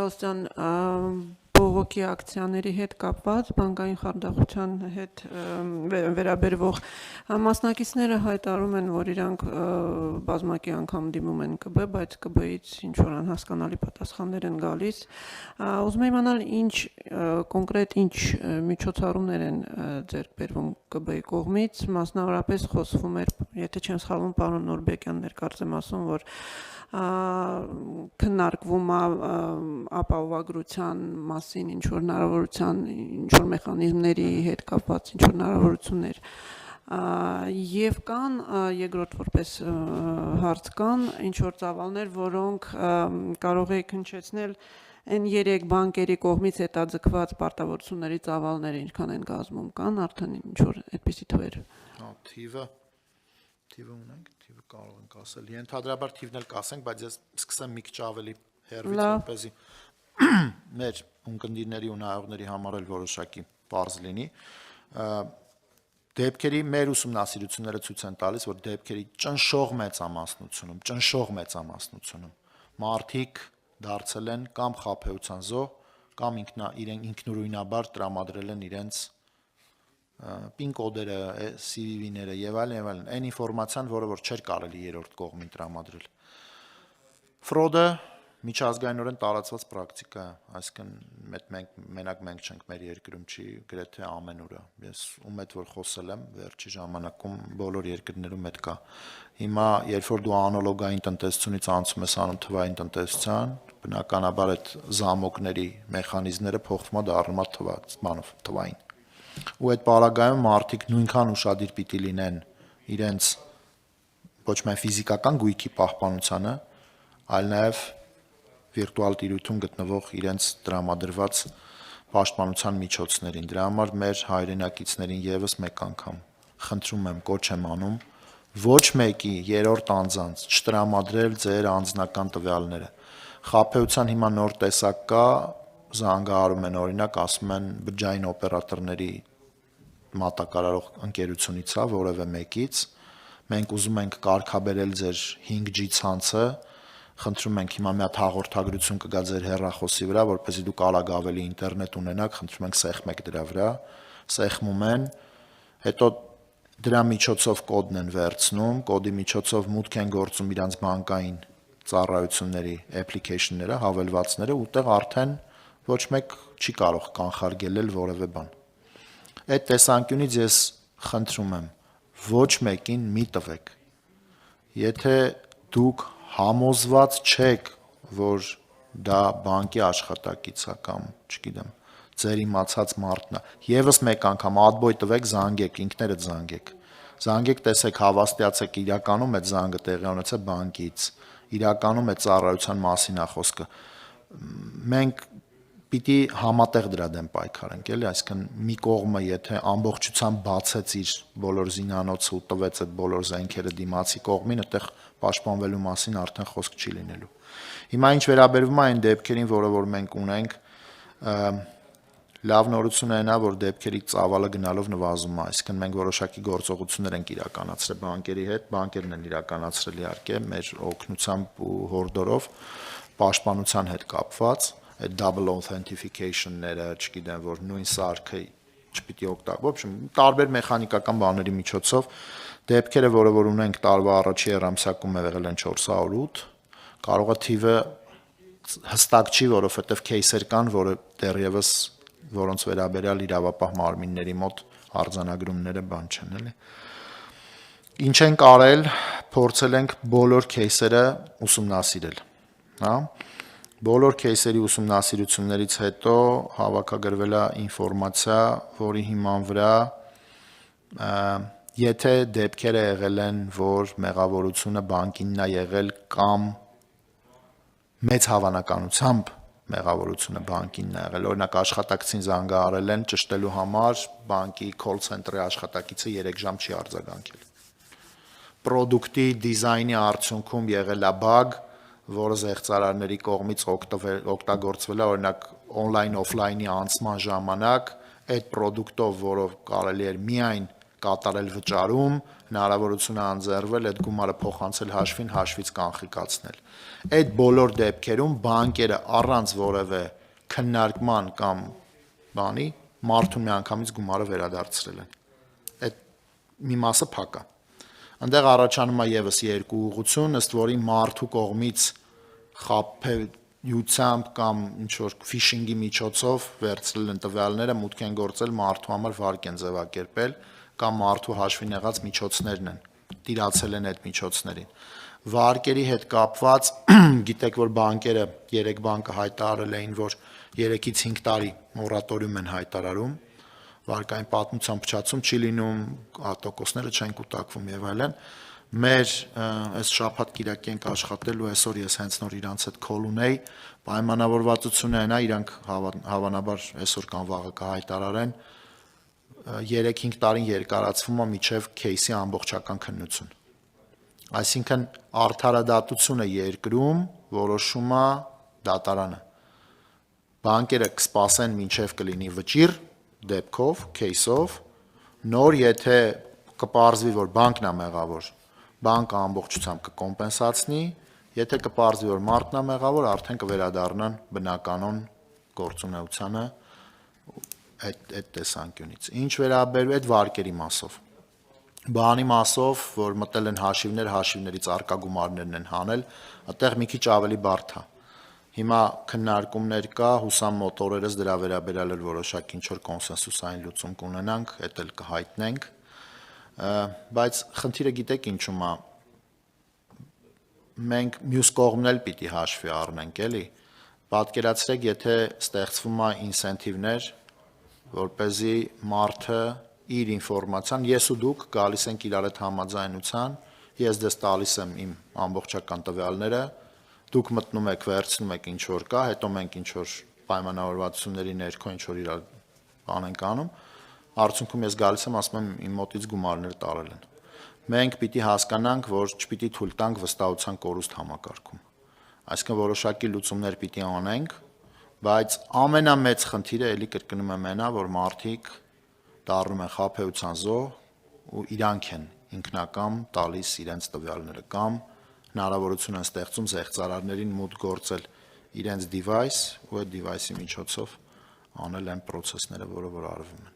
Գալստյան, բողոքի ակցիաների հետ կապված բանկային խարդախության հետ վերաբերվող մասնակիցները հայտարարում են, որ իրանք բազմակի անգամ դիմում են ԿԲ, բայց ԿԲ-ից ինչ-որ անհասկանալի պատասխաններ են գալիս։ Ուզում եմ իմանալ, կոնկրետ ինչ միջոցառումներ են ձեռք բերվում ԿԲ-ի կողմից, մասնավորապես խոսվում էր, եթե չեմ սխալվում, պարոն Նորբեկյանն էր կարծեմ ասում, որ քննարկվում է ապահովագրության մասին, ինչ-որ հնարավորության, ինչ-որ մեխանիզմների հետ կապված ինչ-որ հնարավորություններ եւ կան երկրորդ որպես հարց կան ինչ-որ ծավալներ, որոնք կարող է հնչեցնել այն 3 բանկերի կողմից հետաձգված պարտավորությունների ծավալները ինչքան են կազմում, կան արդեն ինչ-որ այդպիսի թվեր։ Թիվը ունենք, թիվը կարող ենք ասել։ Ենթադրաբար թիվն էլ կասենք, բայց ես սկսեմ մի քիչ ավելի հեռվից, որպեսզի մեր ունկնդիրների ու նայողների համար էլ որոշակի պարզ լինի։ Դեպքերի մեր ուսումնասիրությունները ցույց են տալիս, որ դեպքերի ճնշող մեծամասնությունում մարդիկ դարձել են կամ խաբեության զոհ, կամ ինքնուրույնաբար տրամադրել են իրենց PIN կոդերը, CVV-ները եւ այլն, այն ինֆորմացիան, որը որ չէր կարելի երրորդ կողմին տրամադրել։ Ֆրոդը միջազգայինորեն տարածված պրակտիկա է, այսինքն մենակ մենք չենք, մեր երկրում չի գրեթե ամեն օր։ Ես ում հետ որ խոսել եմ վերջի ժամանակում բոլոր երկրներում այդ կա։ Հիմա երբ որ դու անալոգային տնտեսությունից անցում ես անթվային տնտեսության, բնականաբար այդ զամոկների մեխանիզմները փոխվում է դառնում է թվային։ Ու այդ պարագայում մարդիկ նույնքան ուշադիր պիտի լինեն իրենց ոչ միայն ֆիզիկական գույքի պահպանությանը, այլ նաև վիրտուալ տիրույթում գտնվող իրենց տրամադրված պաշտպանության միջոցներին։ Դրա համար մեր հայրենակիցներին եւս մեկ անգամ խնդրում եմ, կոչ եմ անում, ոչ մեկի երրորդ անձանց չտրամադրել ձեր անձնական տվյալները։ Խաբեության հիմա նոր տեսակ կա, զանգահարում են օրինակ, ասում են բջջային օպերատորների մատակարարող ընկերությունից է, որևէ մեկից, մենք ուզում ենք կարգաբերել ձեր 5G ցանցը, խնդրում ենք հիմա մի հատ հաղորդագրություն կգա ձեր հեռախոսի վրա, որպեսզի դուք արագ ավելի ինտերնետ ունենաք, խնդրում ենք սեղմեք դրա վրա, սեղմում են, հետո դրա միջոցով կոդն են վերցնում, կոդի միջոցով մուտք են գործում իրանց բանկային ծառայությունների application-ները, հավելվածները, ուտեղ արդեն ոչ մեկ չի կարող կանխարգելել որևէ բան։ Այդ տեսանկյունից ես խնդրում եմ, ոչ մեկին մի տվեք։ Եթե դուք համոզված չեք, որ դա բանկի աշխատակից է կամ, չգիտեմ, ձեր իմացած մարդն է, եւս մեկ անգամ ադբոյ տվեք, զանգեք, ինքներդ զանգեք։ Զանգեք, տեսեք, հավաստիացեք իրականում այդ զանգը տեղի ունեցել բանկից, իրականում այդ ծառայության մասին է խոսքը։ Մենք պիտի համատեղ դրա դեմ պայքարենք, էլի, այսինքն մի կողմը եթե ամբողջությամբ բացեց իր բոլոր զինանոցը ու տվեց այդ բոլոր զենքերը դիմացի կողմին, այդտեղ պաշտպանվելու մասին արդեն խոսք չի լինելու։ Հիմա ինչ վերաբերվում է այն դեպքերին, որը որ մենք ունենք, լավ նորությունը այն է, որ դեպքերի ծավալը գնալով նվազում է, այսինքն մենք որոշակի գործողություններ ենք իրականացրել բանկերի հետ, բանկերն են իրականացրել իհարկե մեր օգնությամբ ու հորդորով պաշտպանության հետ կապված, այդ double authentication-ները, չգիտեմ, որ նույն սարքը չպիտի օգտագործվի, տարբեր մեխանիկական բաների միջոցով դեպքերը, որը որ ունենք տարվա առաջի երամսյակում եղել են 408, կարող է թիվը հստակ չի, որովհետև кейսեր կան, որը դեռևս որոնց վերաբերյալ իրավապահ մարմինների մոտ արձանագրումները բան չեն, էլի։ Ինչ ենք արել, փորձել ենք բոլոր кейսերը ուսումնասիրել, հա։ Բոլոր кейսերի ուսումնասիրություններից հետո հավաքագրվել է ինֆորմացիա, որի հիման վրա եթե դեպքերը եղել են, որ մեղավորությունը բանկինն է եղել կամ մեծ հավանականությամբ մեղավորությունը բանկինն է եղել, օրինակ աշխատակցին զանգահարել են ճշտելու համար, բանկի call center-ի աշխատակիցը 3 ժամ չի արձագանքել։ Պրոդուկտի դիզայնի արդյունքում եղել է բագ, որը զեղծարարների կողմից օգտագործվել է, օրինակ on-line, off-line-ի անցման ժամանակ, այդ պրոդուկտով, որով կարելի էր միայն կատարել վճարում, հնարավորություն է անձեռվել այդ գումարը փոխանցել հաշվին, հաշվից կանխիկացնել։ Այդ բոլոր դեպքերում բանկերը առանց որևէ քննարկման կամ բանի մարդուն միանգամից գումարը վերադարձրել են։ Այդ մի մասը փակ է։ Այնտեղ առաջանում է եւս երկու ուղղություն, ըստ որի մարդու կողմից խաբեությամբ կամ ինչ որ ֆիշինգի միջոցով վերցրել են տվյալները, մուտք են գործել մարդու համար վարկ են ձևակերպել կամ մարդու հաշվին եղած միջոցներն են, տիրացել են այդ միջոցներին։ Վարկերի հետ կապված գիտեք, որ բանկերը 3 բանկը հայտարարել էին, որ 3-ից 5 տարի մորատորիում են հայտարարում, վարկային պատմության փչացում չի լինում, տոկոսները չեն կուտակվում եւ այլն։ Մեր այս շաբաթ կիրակի ենք աշխատել ու այսօր ես հենց նոր իրանց հետ call ունեի, պայմանավորվածությունը այն է, իրանք հավանաբար այսօր կամ վաղը կհայտարարեն 3-5 տարին երկարացվում է մինչև кейսի ամբողջական քննություն։ Այսինքն արդարադատությունը երկրում որոշում է դատարանը։ Բանկերը կսպասեն մինչև կլինի վճիռ դեպքով, кейսով, նոր եթե կպարզվի, որ բանկն է մեղավոր, բանկը ամբողջությամբ կկոմպենսացնի, եթե կպարզվի, որ մարդն է մեղավոր, արդեն կվերադառնան բնականon գործունեությանը այդ տեսանկյունից։ Ինչ վերաբերում է այդ վարկերի մասով։ Բանի մասով, որ մտել են հաշիվներ, հաշիվներից արկա գումարներն են հանել, այդտեղ մի քիչ ավելի բարդ է։ Հիմա քննարկումներ կա, հուսամ մոտ օրերս դրա վերաբերյալ էլ որոշակի ինչ-որ կոնսենսուսային լուծում կունենանք, դա էլ կհայտնենք, բայց խնդիրը գիտեք ինչու՞մ է։ Մենք մյուս կողմն էլ պիտի հաշվի առնենք, էլի։ Պատկերացրեք, եթե ստեղծվում է ինսենտիվներ, որպեսզի մարդը իր ինֆորմացիան, ես ու դուք գալիս ենք իրար հետ համաձայնության, ես դες տալիս եմ իմ ամբողջական տվյալները, դուք մտնում եք, վերցնում եք ինչ որ կա, հետո մենք ինչ որ պայմանավորվածությունների ներքո ինչ որ իրար բան ենք անում, արդյունքում ես գալիս եմ, ասում եմ իմ մոտից գումարներ տարել են։ Մենք պիտի հասկանանք, որ չպիտի թույլ տանք վստահության կորուստ համակարգում։ Այսինքն որոշակի լուծումներ պիտի անենք, բայց ամենամեծ խնդիրը էլի կրկնում եմ այնա, որ մարդիկ դառնում են խաբեության զոհ ու իրանք են ինքնակամ տալիս իրենց տվյալները կամ հնարավորություն են ստեղծում զեղծարարներին մուտք գործել իրենց device ու այդ device-ի միջոցով անել այն process-ները, որը որ արվում են։